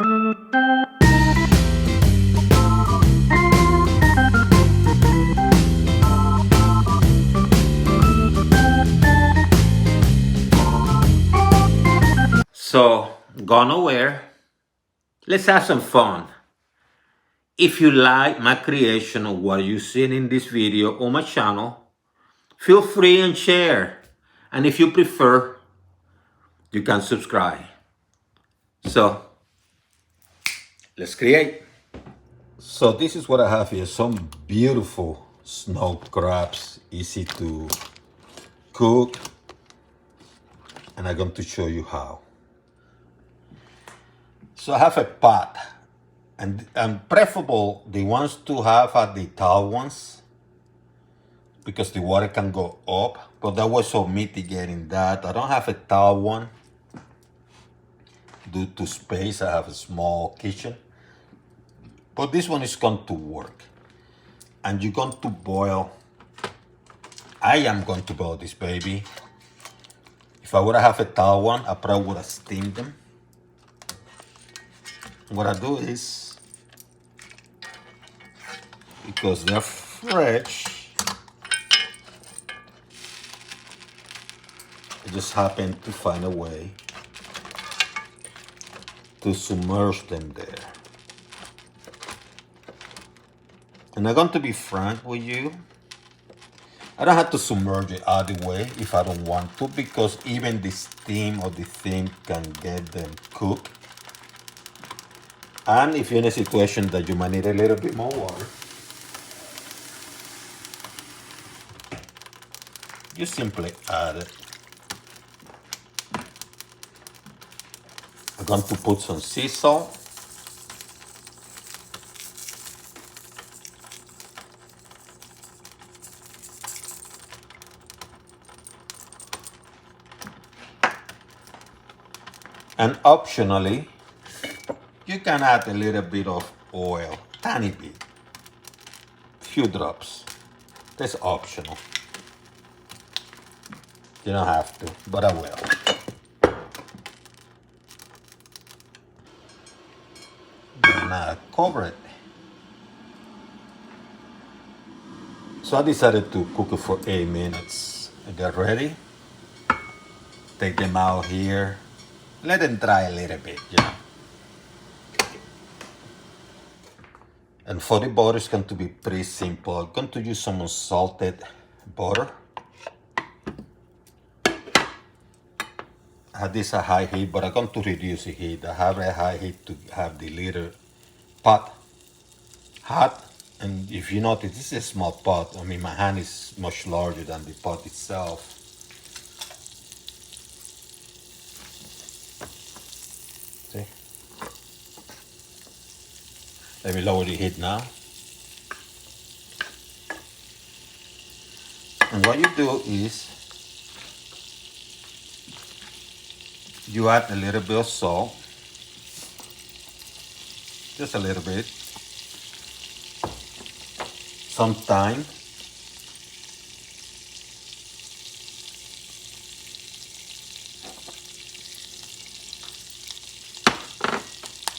So, go nowhere. Let's have some fun. If you like my creation or what you seen in this video on my channel, feel free and share. And if you prefer, you can subscribe. So, let's create. So this is what I have here, some beautiful snow crabs, easy to cook, and I'm going to show you how. So I have a pot, and preferable the ones to have are the tall ones, because the water can go up, but that was so mitigating that. I don't have a tall one due to space. I have a small kitchen, but this one is going to work. And you're going to boil, I am going to boil this baby. If I would have a tall one, I probably would have steamed them. What I do is, because they're fresh, I just happen to find a way to submerge them there. And I'm going to be frank with you, I don't have to submerge it all the way if I don't want to, because even the steam or the thing can get them cooked. And if you're in a situation that you might need a little bit more water, you simply add it. I'm going to put some sea salt. And optionally, you can add a little bit of oil, tiny bit, few drops. That's optional. You don't have to, but I will. And I cover it. So I decided to cook it for 8 minutes. They're ready. Take them out here. Let them dry a little bit, you know. And for the butter, it's going to be pretty simple. I'm going to use some unsalted butter. I have this at high heat, but I'm going to reduce the heat. I have a high heat to have the little pot hot. And if you notice, this is a small pot. I mean, my hand is much larger than the pot itself. See? Let me lower the heat now. And what you do is, you add a little bit of salt, just a little bit, some thyme,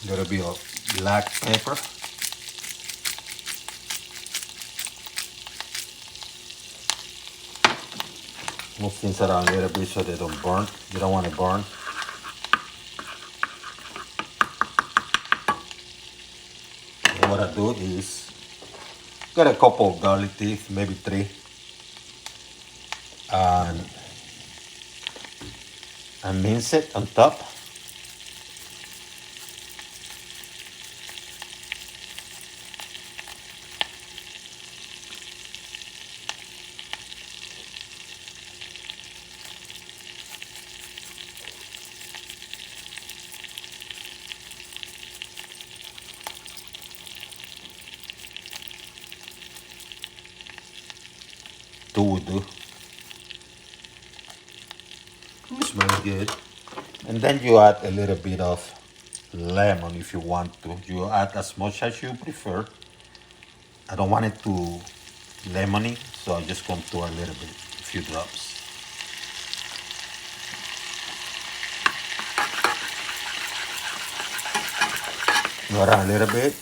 a little bit of black pepper, move things around a little bit so they don't burn. You don't want to burn. And what I do is, got a couple of garlic teeth, maybe 3, and mince it on top. Would do. It smells good. And then you add a little bit of lemon if you want to. You add as much as you prefer. I don't want it too lemony, so I'm just going to a little bit, a few drops. Move around a little bit.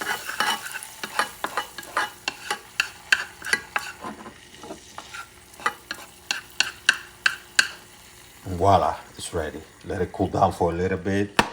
And voila, it's ready. Let it cool down for a little bit.